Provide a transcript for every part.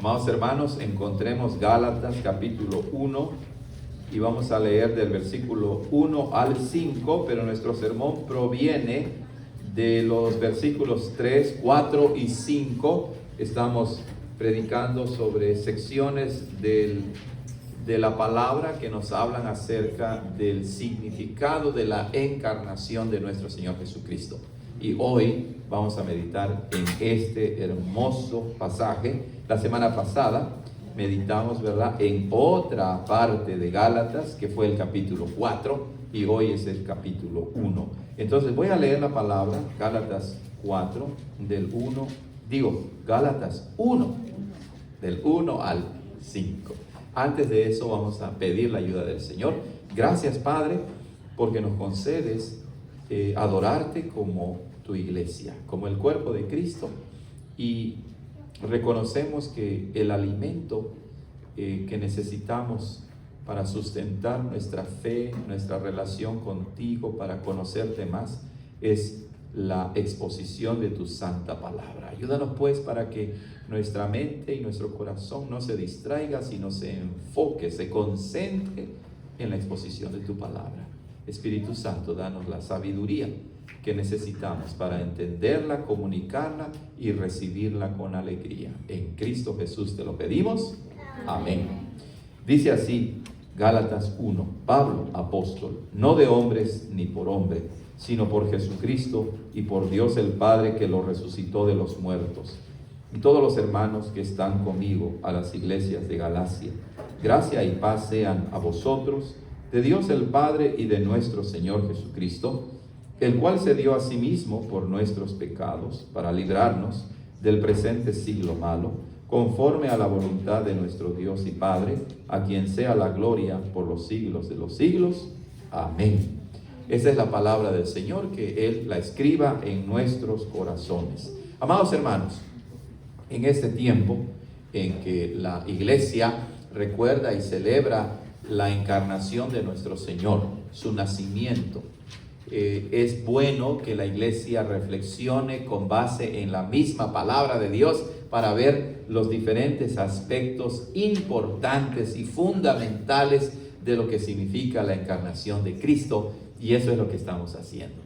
Amados hermanos, encontremos Gálatas capítulo 1 y vamos a leer del versículo 1 al 5, pero nuestro sermón proviene de los versículos 3, 4 y 5. Estamos predicando sobre secciones de la palabra que nos hablan acerca del significado de la encarnación de nuestro Señor Jesucristo. Y hoy vamos a meditar en este hermoso pasaje. La semana pasada meditamos, ¿verdad?, en otra parte de Gálatas, que fue el capítulo 4, y hoy es el capítulo 1. Entonces voy a leer la palabra, Gálatas 4, Gálatas 1, del 1 al 5. Antes de eso vamos a pedir la ayuda del Señor. Gracias, Padre, porque nos concedes adorarte como tu iglesia, como el cuerpo de Cristo, y reconocemos que el alimento que necesitamos para sustentar nuestra fe, nuestra relación contigo, para conocerte más, es la exposición de tu santa palabra. Ayúdanos pues para que nuestra mente y nuestro corazón no se distraiga, sino se enfoque, se concentre en la exposición de tu palabra. Espíritu Santo, danos la sabiduría que necesitamos para entenderla, comunicarla y recibirla con alegría. En Cristo Jesús te lo pedimos. Amén. Dice así Gálatas 1: Pablo, apóstol, no de hombres ni por hombre, sino por Jesucristo y por Dios el Padre, que lo resucitó de los muertos, y todos los hermanos que están conmigo, a las iglesias de Galacia. Gracia y paz sean a vosotros, de Dios el Padre y de nuestro Señor Jesucristo, el cual se dio a sí mismo por nuestros pecados, para librarnos del presente siglo malo, conforme a la voluntad de nuestro Dios y Padre, a quien sea la gloria por los siglos de los siglos. Amén. Esa es la palabra del Señor, que Él la escriba en nuestros corazones. Amados hermanos, en este tiempo en que la iglesia recuerda y celebra la encarnación de nuestro Señor, su nacimiento, es bueno que la iglesia reflexione con base en la misma palabra de Dios para ver los diferentes aspectos importantes y fundamentales de lo que significa la encarnación de Cristo, y eso es lo que estamos haciendo.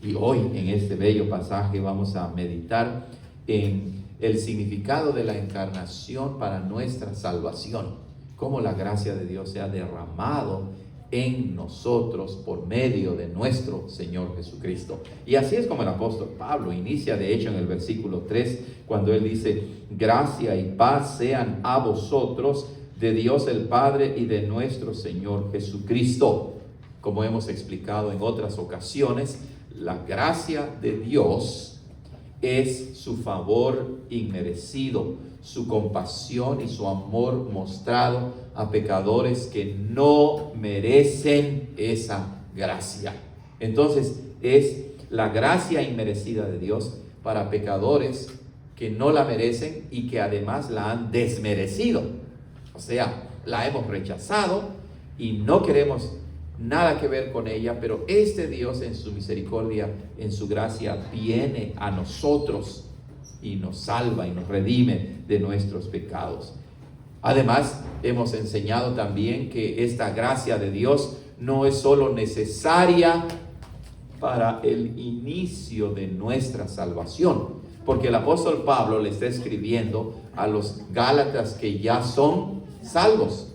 Y hoy en este bello pasaje vamos a meditar en el significado de la encarnación para nuestra salvación, cómo la gracia de Dios se ha derramado en nosotros por medio de nuestro Señor Jesucristo. Y así es como el apóstol Pablo inicia, de hecho, en el versículo 3, cuando él dice: gracia y paz sean a vosotros, de Dios el Padre y de nuestro Señor Jesucristo. Como hemos explicado en otras ocasiones, la gracia de Dios es su favor inmerecido, su compasión y su amor mostrado a pecadores que no merecen esa gracia. Entonces es la gracia inmerecida de Dios para pecadores que no la merecen y que además la han desmerecido. O sea, la hemos rechazado y no queremos nada que ver con ella, pero este Dios en su misericordia, en su gracia, viene a nosotros y nos salva y nos redime de nuestros pecados. Además, hemos enseñado también que esta gracia de Dios no es solo necesaria para el inicio de nuestra salvación, porque el apóstol Pablo le está escribiendo a los Gálatas que ya son salvos.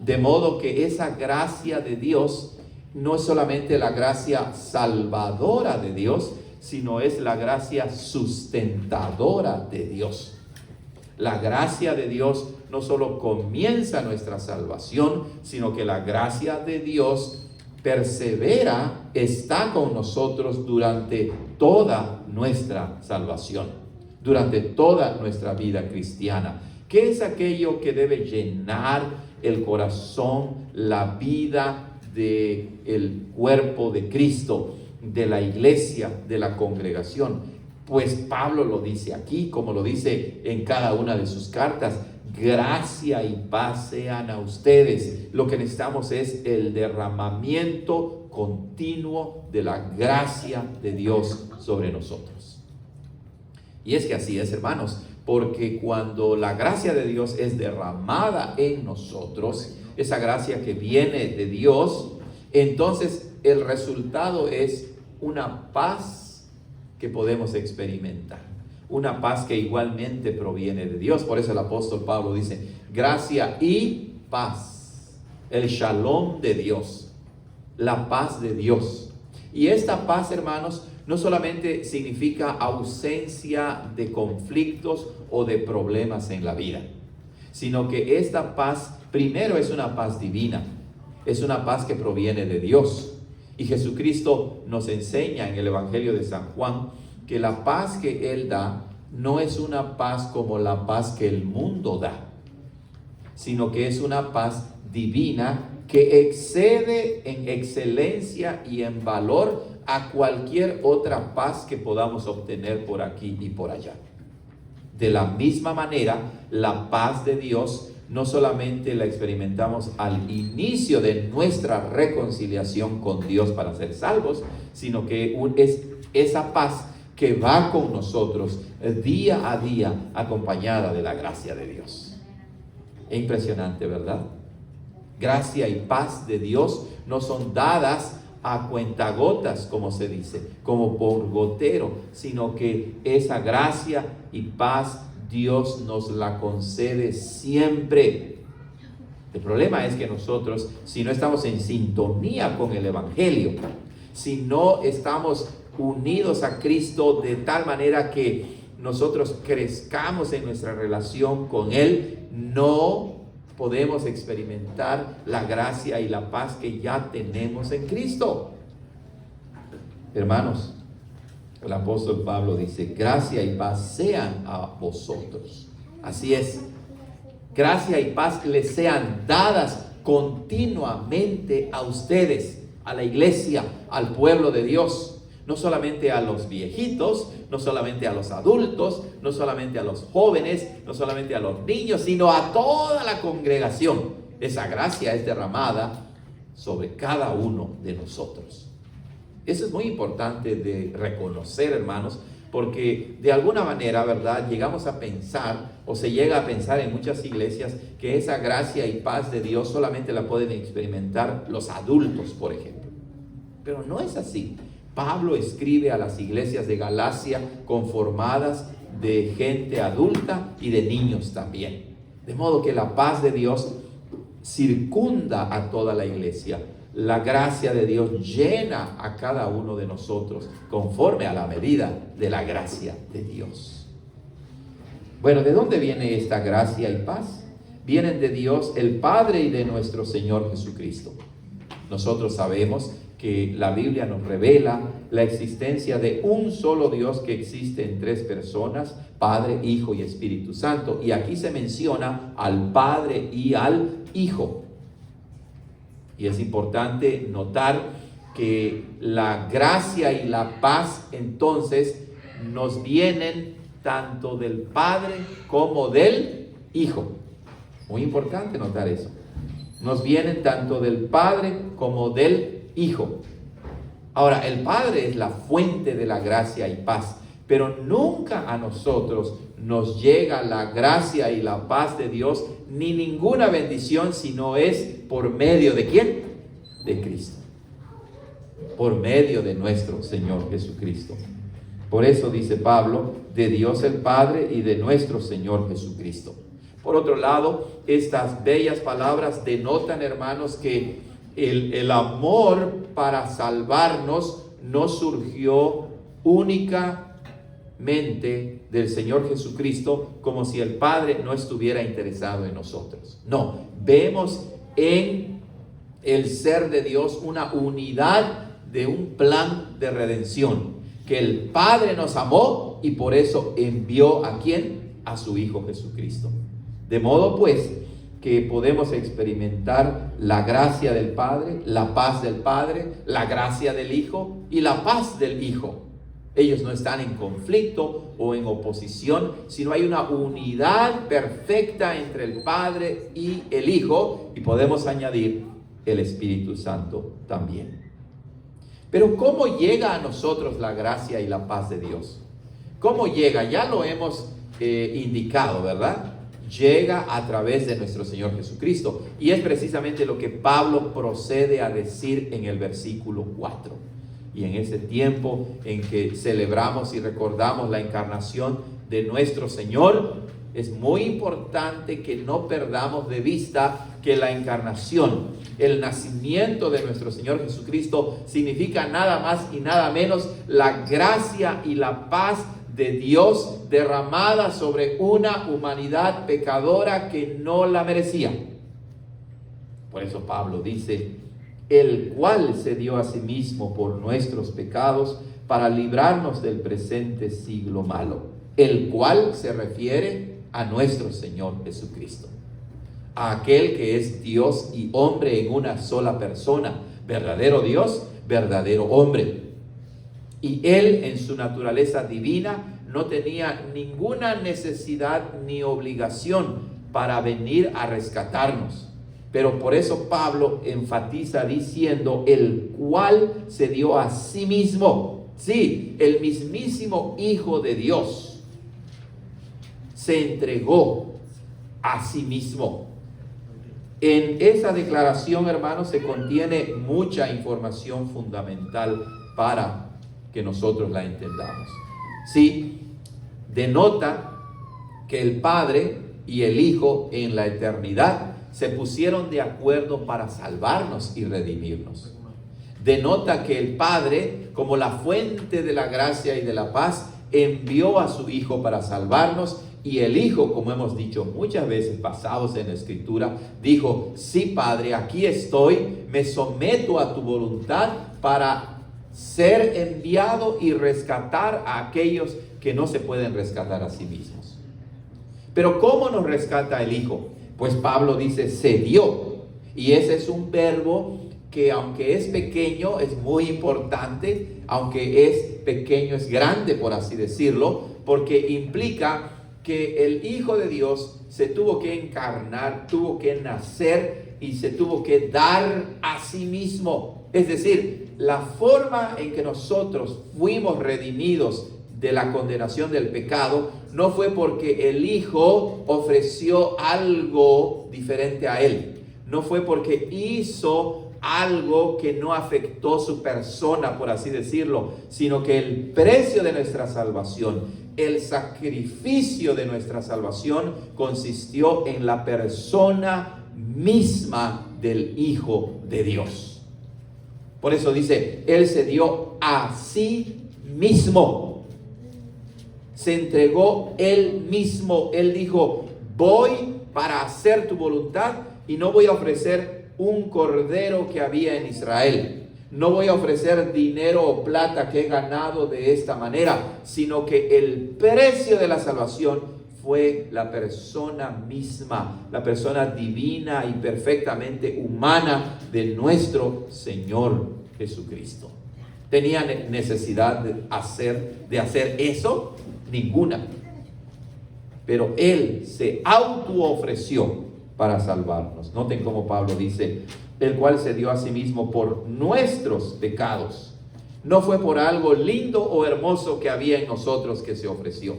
De modo que esa gracia de Dios no es solamente la gracia salvadora de Dios, sino es la gracia sustentadora de Dios. La gracia de Dios no solo comienza nuestra salvación, sino que la gracia de Dios persevera, está con nosotros durante toda nuestra salvación, durante toda nuestra vida cristiana. ¿Qué es aquello que debe llenar el corazón, la vida del cuerpo de Cristo, de la iglesia, de la congregación? Pues Pablo lo dice aquí, como lo dice en cada una de sus cartas: gracia y paz sean a ustedes. Lo que necesitamos es el derramamiento continuo de la gracia de Dios sobre nosotros. Y es que así es, hermanos. porque cuando la gracia de Dios es derramada en nosotros, esa gracia que viene de Dios, entonces el resultado es una paz que podemos experimentar, una paz que igualmente proviene de Dios. Por eso el apóstol Pablo dice, gracia y paz, el shalom de Dios, la paz de Dios. Y esta paz, hermanos, no solamente significa ausencia de conflictos o de problemas en la vida, sino que esta paz primero es una paz divina, es una paz que proviene de Dios. Y Jesucristo nos enseña en el Evangelio de San Juan que la paz que Él da no es una paz como la paz que el mundo da, sino que es una paz divina que excede en excelencia y en valor a cualquier otra paz que podamos obtener por aquí y por allá. De la misma manera, la paz de Dios no solamente la experimentamos al inicio de nuestra reconciliación con Dios para ser salvos, sino que es esa paz que va con nosotros día a día, acompañada de la gracia de Dios. Es impresionante, ¿verdad? Gracia y paz de Dios no son dadas a cuentagotas, como se dice, como por gotero, sino que esa gracia y paz Dios nos la concede siempre. El problema es que nosotros, si no estamos en sintonía con el Evangelio, si no estamos unidos a Cristo de tal manera que nosotros crezcamos en nuestra relación con Él, no podemos experimentar la gracia y la paz que ya tenemos en Cristo. Hermanos, el apóstol Pablo dice, gracia y paz sean a vosotros. Así es, gracia y paz les sean dadas continuamente a ustedes, a la iglesia, al pueblo de Dios. No solamente a los viejitos, no solamente a los adultos, no solamente a los jóvenes, no solamente a los niños, sino a toda la congregación. Esa gracia es derramada sobre cada uno de nosotros. Eso es muy importante de reconocer, hermanos, porque de alguna manera, ¿verdad?, llegamos a pensar, o se llega a pensar en muchas iglesias, que esa gracia y paz de Dios solamente la pueden experimentar los adultos, por ejemplo. Pero no es así. Pablo escribe a las iglesias de Galacia conformadas de gente adulta y de niños también. De modo que la paz de Dios circunda a toda la iglesia. La gracia de Dios llena a cada uno de nosotros conforme a la medida de la gracia de Dios. Bueno, ¿de dónde viene esta gracia y paz? Vienen de Dios el Padre y de nuestro Señor Jesucristo. Nosotros sabemos que la Biblia nos revela la existencia de un solo Dios que existe en tres personas, Padre, Hijo y Espíritu Santo. Y aquí se menciona al Padre y al Hijo. Y es importante notar que la gracia y la paz entonces nos vienen tanto del Padre como del Hijo. Muy importante notar eso. Nos vienen tanto del Padre como del Hijo. Ahora, el Padre es la fuente de la gracia y paz, pero nunca a nosotros nos llega la gracia y la paz de Dios, ni ninguna bendición, si no es por medio de ¿quién? De Cristo. Por medio de nuestro Señor Jesucristo. Por eso dice Pablo, de Dios el Padre y de nuestro Señor Jesucristo. Por otro lado, estas bellas palabras denotan, hermanos, que el amor para salvarnos no surgió únicamente del Señor Jesucristo, como si el Padre no estuviera interesado en nosotros. No, vemos en el ser de Dios una unidad de un plan de redención, que el Padre nos amó y por eso envió ¿a quién? A su Hijo Jesucristo. De modo pues que podemos experimentar la gracia del Padre, la paz del Padre, la gracia del Hijo y la paz del Hijo. Ellos no están en conflicto o en oposición, sino hay una unidad perfecta entre el Padre y el Hijo, y podemos añadir el Espíritu Santo también. Pero ¿cómo llega a nosotros la gracia y la paz de Dios? ¿Cómo llega? Ya lo hemos indicado, ¿verdad? Llega a través de nuestro Señor Jesucristo. Y es precisamente lo que Pablo procede a decir en el versículo 4. Y en ese tiempo en que celebramos y recordamos la encarnación de nuestro Señor, es muy importante que no perdamos de vista que la encarnación, el nacimiento de nuestro Señor Jesucristo, significa nada más y nada menos la gracia y la paz de Dios derramada sobre una humanidad pecadora que no la merecía. Por eso Pablo dice, el cual se dio a sí mismo por nuestros pecados para librarnos del presente siglo malo. El cual se refiere a nuestro Señor Jesucristo, a aquel que es Dios y hombre en una sola persona, verdadero Dios, verdadero hombre. Y Él en su naturaleza divina no tenía ninguna necesidad ni obligación para venir a rescatarnos. Pero por eso Pablo enfatiza diciendo, el cual se dio a sí mismo. Sí, el mismísimo Hijo de Dios se entregó a sí mismo. En esa declaración, hermanos, se contiene mucha información fundamental para que nosotros la entendamos. Sí, denota que el Padre y el Hijo en la eternidad se pusieron de acuerdo para salvarnos y redimirnos. Denota que el Padre, como la fuente de la gracia y de la paz, envió a su Hijo para salvarnos, y el Hijo, como hemos dicho muchas veces basados en la Escritura, dijo, sí, Padre, aquí estoy, me someto a tu voluntad para ser enviado y rescatar a aquellos que no se pueden rescatar a sí mismos. Pero ¿cómo nos rescata el Hijo? Pues Pablo dice, se dio. Y ese es un verbo que, aunque es pequeño, es muy importante. Aunque es pequeño, es grande, por así decirlo, porque implica que el Hijo de Dios se tuvo que encarnar, tuvo que nacer y se tuvo que dar a sí mismo. Es decir, la forma en que nosotros fuimos redimidos de la condenación del pecado no fue porque el Hijo ofreció algo diferente a Él. No fue porque hizo algo que no afectó su persona, por así decirlo, sino que el precio de nuestra salvación, el sacrificio de nuestra salvación consistió en la persona misma del Hijo de Dios. Por eso dice, Él se dio a sí mismo. Se entregó Él mismo. Él dijo, voy para hacer tu voluntad y no voy a ofrecer un cordero que había en Israel. No voy a ofrecer dinero o plata que he ganado de esta manera, sino que el precio de la salvación fue la persona misma, la persona divina y perfectamente humana de nuestro Señor Jesucristo. ¿Tenía necesidad de hacer eso? Ninguna. Pero Él se autoofreció para salvarnos. Noten cómo Pablo dice, el cual se dio a sí mismo por nuestros pecados. No fue por algo lindo o hermoso que había en nosotros que se ofreció.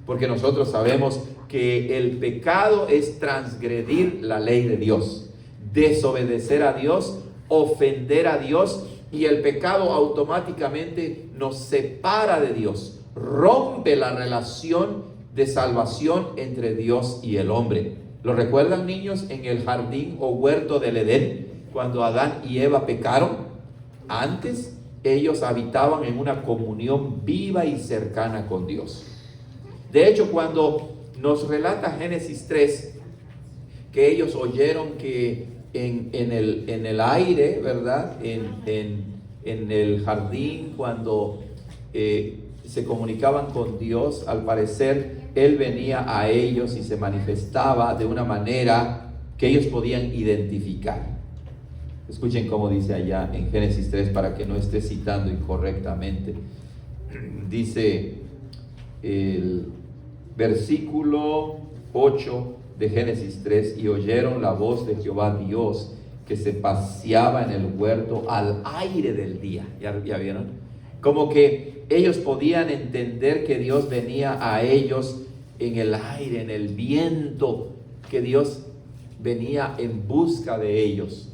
Porque nosotros sabemos que el pecado es transgredir la ley de Dios, desobedecer a Dios, ofender a Dios, y el pecado automáticamente nos separa de Dios, rompe la relación de salvación entre Dios y el hombre. ¿Lo recuerdan, niños, en el jardín o huerto del Edén, cuando Adán y Eva pecaron? Antes ellos habitaban en una comunión viva y cercana con Dios. De hecho, cuando nos relata Génesis 3, que ellos oyeron que en el aire, ¿verdad? En el jardín, cuando se comunicaban con Dios, al parecer Él venía a ellos y se manifestaba de una manera que ellos podían identificar. Escuchen cómo dice allá en Génesis 3 para que no esté citando incorrectamente. Dice el versículo 8 de Génesis 3, y oyeron la voz de Jehová Dios que se paseaba en el huerto al aire del día. ¿Ya vieron? Como que ellos podían entender que Dios venía a ellos en el aire, en el viento, que Dios venía en busca de ellos.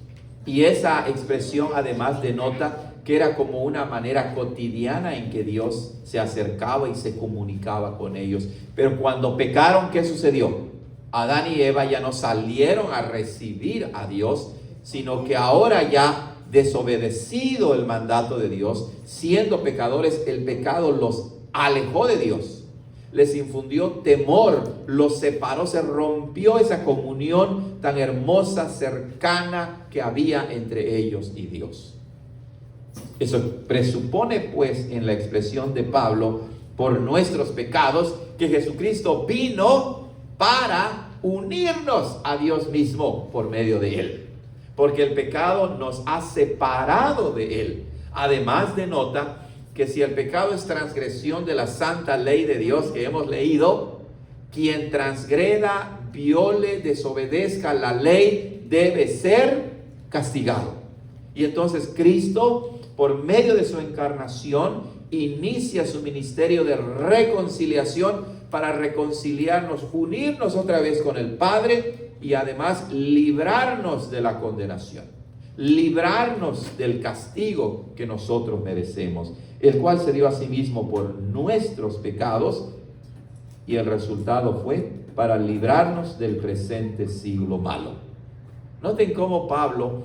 Y esa expresión además denota que era como una manera cotidiana en que Dios se acercaba y se comunicaba con ellos. Pero cuando pecaron, ¿qué sucedió? Adán y Eva ya no salieron a recibir a Dios, sino que ahora ya desobedecido el mandato de Dios, siendo pecadores, el pecado los alejó de Dios, les infundió temor, los separó, se rompió esa comunión tan hermosa, cercana que había entre ellos y Dios. Eso presupone pues en la expresión de Pablo, por nuestros pecados, que Jesucristo vino para unirnos a Dios mismo por medio de Él. Porque el pecado nos ha separado de Él. Además denota que si el pecado es transgresión de la santa ley de Dios que hemos leído, quien transgreda, viole, desobedezca la ley debe ser castigado. Y entonces Cristo, por medio de su encarnación, inicia su ministerio de reconciliación para reconciliarnos, unirnos otra vez con el Padre y además librarnos de la condenación, librarnos del castigo que nosotros merecemos, el cual se dio a sí mismo por nuestros pecados, y el resultado fue para librarnos del presente siglo malo. Noten cómo Pablo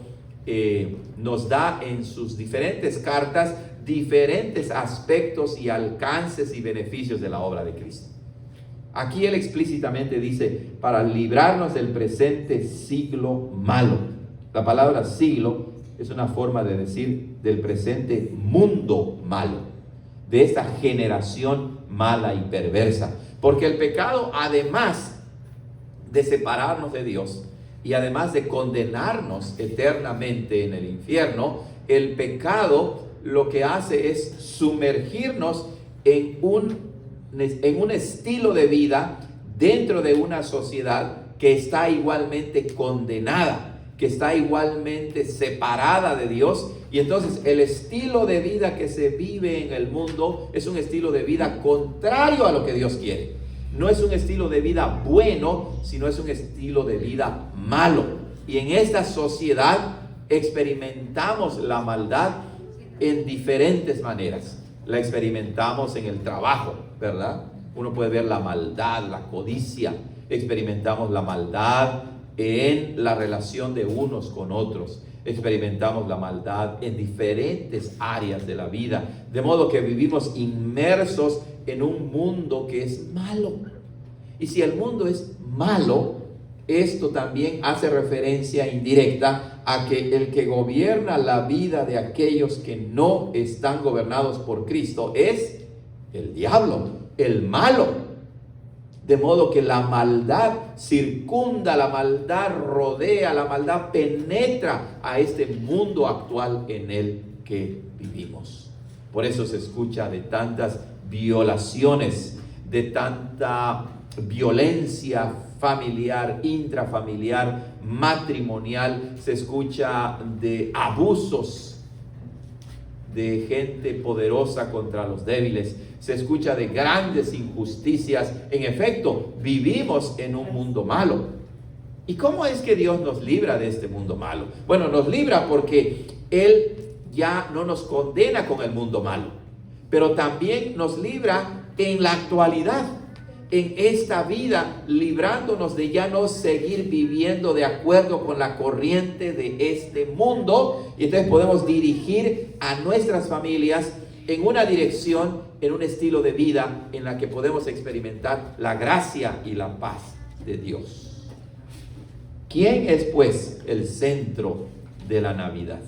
nos da en sus diferentes cartas diferentes aspectos y alcances y beneficios de la obra de Cristo. Aquí él explícitamente dice, para librarnos del presente siglo malo. La palabra siglo es una forma de decir del presente mundo malo, de esta generación mala y perversa. Porque el pecado, además de separarnos de Dios y además de condenarnos eternamente en el infierno, el pecado lo que hace es sumergirnos en un estilo de vida dentro de una sociedad que está igualmente condenada, que está igualmente separada de Dios. Y entonces el estilo de vida que se vive en el mundo es un estilo de vida contrario a lo que Dios quiere. No es un estilo de vida bueno, sino es un estilo de vida malo. Y en esta sociedad experimentamos la maldad en diferentes maneras. La experimentamos en el trabajo, ¿verdad? Uno puede ver la maldad, la codicia. Experimentamos la maldad en la relación de unos con otros. Experimentamos la maldad en diferentes áreas de la vida. De modo que vivimos inmersos en un mundo que es malo. Y si el mundo es malo, esto también hace referencia indirecta a que el que gobierna la vida de aquellos que no están gobernados por Cristo es el diablo, el malo. De modo que la maldad circunda, la maldad rodea, la maldad penetra a este mundo actual en el que vivimos. Por eso se escucha de tantas violaciones, de tanta violencia familiar, intrafamiliar, matrimonial. Se escucha de abusos de gente poderosa contra los débiles. Se escucha de grandes injusticias. En efecto, vivimos en un mundo malo. ¿Y cómo es que Dios nos libra de este mundo malo? Bueno, nos libra porque Él ya no nos condena con el mundo malo, pero también nos libra en la actualidad, en esta vida, librándonos de ya no seguir viviendo de acuerdo con la corriente de este mundo. Y entonces podemos dirigir a nuestras familias en una dirección, en un estilo de vida en la que podemos experimentar la gracia y la paz de Dios. ¿Quién es pues el centro de la Navidad?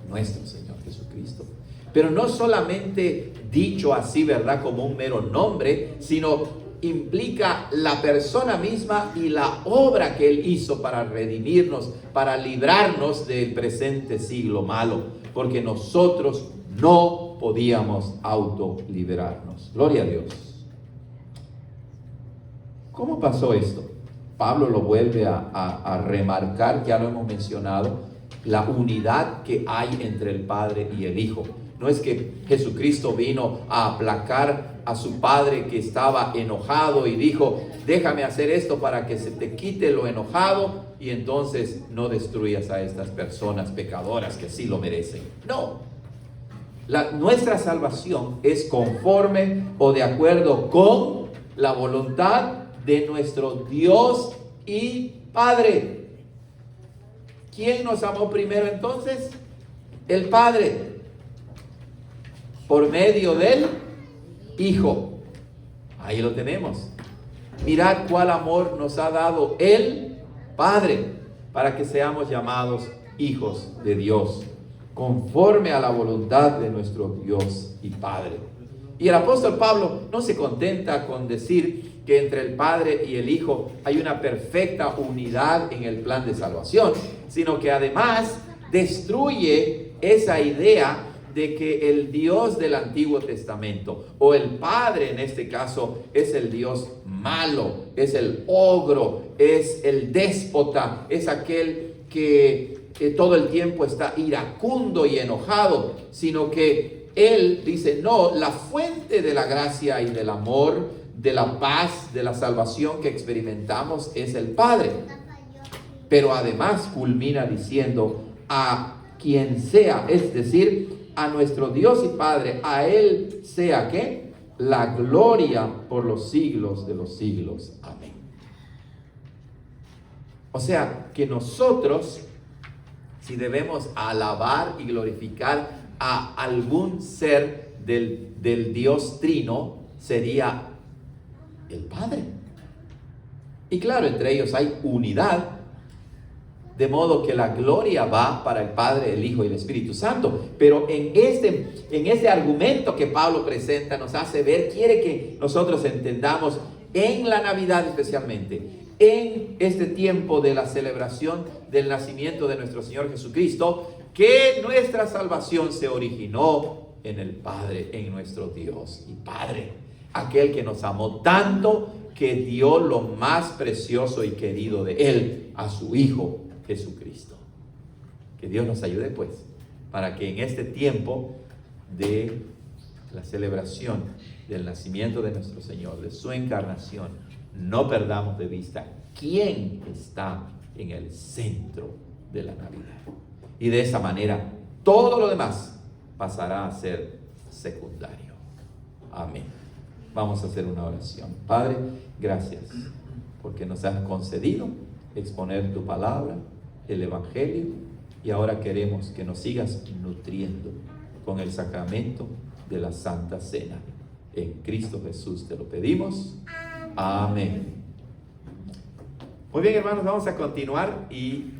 Nuestro Señor Jesucristo. Pero no solamente dicho así, ¿verdad?, como un mero nombre, sino implica la persona misma y la obra que Él hizo para redimirnos, para librarnos del presente siglo malo, porque nosotros no podíamos autoliberarnos. Gloria a Dios. ¿Cómo pasó esto? Pablo lo vuelve a remarcar, ya lo hemos mencionado, la unidad que hay entre el Padre y el Hijo. No es que Jesucristo vino a aplacar a su padre que estaba enojado y dijo, déjame hacer esto para que se te quite lo enojado y entonces no destruyas a estas personas pecadoras que sí lo merecen. No. Nuestra salvación es conforme o de acuerdo con la voluntad de nuestro Dios y Padre. ¿Quién nos amó primero entonces? El Padre, por medio del Hijo. Ahí lo tenemos. Mirad cuál amor nos ha dado el Padre para que seamos llamados hijos de Dios, conforme a la voluntad de nuestro Dios y Padre. Y el apóstol Pablo no se contenta con decir que entre el Padre y el Hijo hay una perfecta unidad en el plan de salvación, sino que además destruye esa idea de que el Dios del Antiguo Testamento, o el Padre en este caso, es el Dios malo, es el ogro, es el déspota, es aquel que todo el tiempo está iracundo y enojado, sino que Él dice, no, la fuente de la gracia y del amor, de la paz, de la salvación que experimentamos es el Padre. Pero además culmina diciendo, a quien sea, es decir, a nuestro Dios y Padre, a Él sea, ¿qué? La gloria por los siglos de los siglos. Amén. O sea, que nosotros, si debemos alabar y glorificar a algún ser del Dios Trino, sería el Padre. Y claro, entre ellos hay unidad, de modo que la gloria va para el Padre, el Hijo y el Espíritu Santo. Pero en este argumento que Pablo presenta, nos hace ver, quiere que nosotros entendamos en la Navidad especialmente, en este tiempo de la celebración del nacimiento de nuestro Señor Jesucristo, que nuestra salvación se originó en el Padre, en nuestro Dios y Padre, aquel que nos amó tanto que dio lo más precioso y querido de Él, a su Hijo Jesucristo. Que Dios nos ayude pues, para que en este tiempo de la celebración del nacimiento de nuestro Señor, de su encarnación, no perdamos de vista quién está en el centro de la Navidad. Y de esa manera, todo lo demás pasará a ser secundario. Amén. Vamos a hacer una oración. Padre, gracias porque nos has concedido exponer tu palabra, el Evangelio, y ahora queremos que nos sigas nutriendo con el sacramento de la Santa Cena. En Cristo Jesús te lo pedimos. Amén. Muy bien, hermanos, vamos a continuar y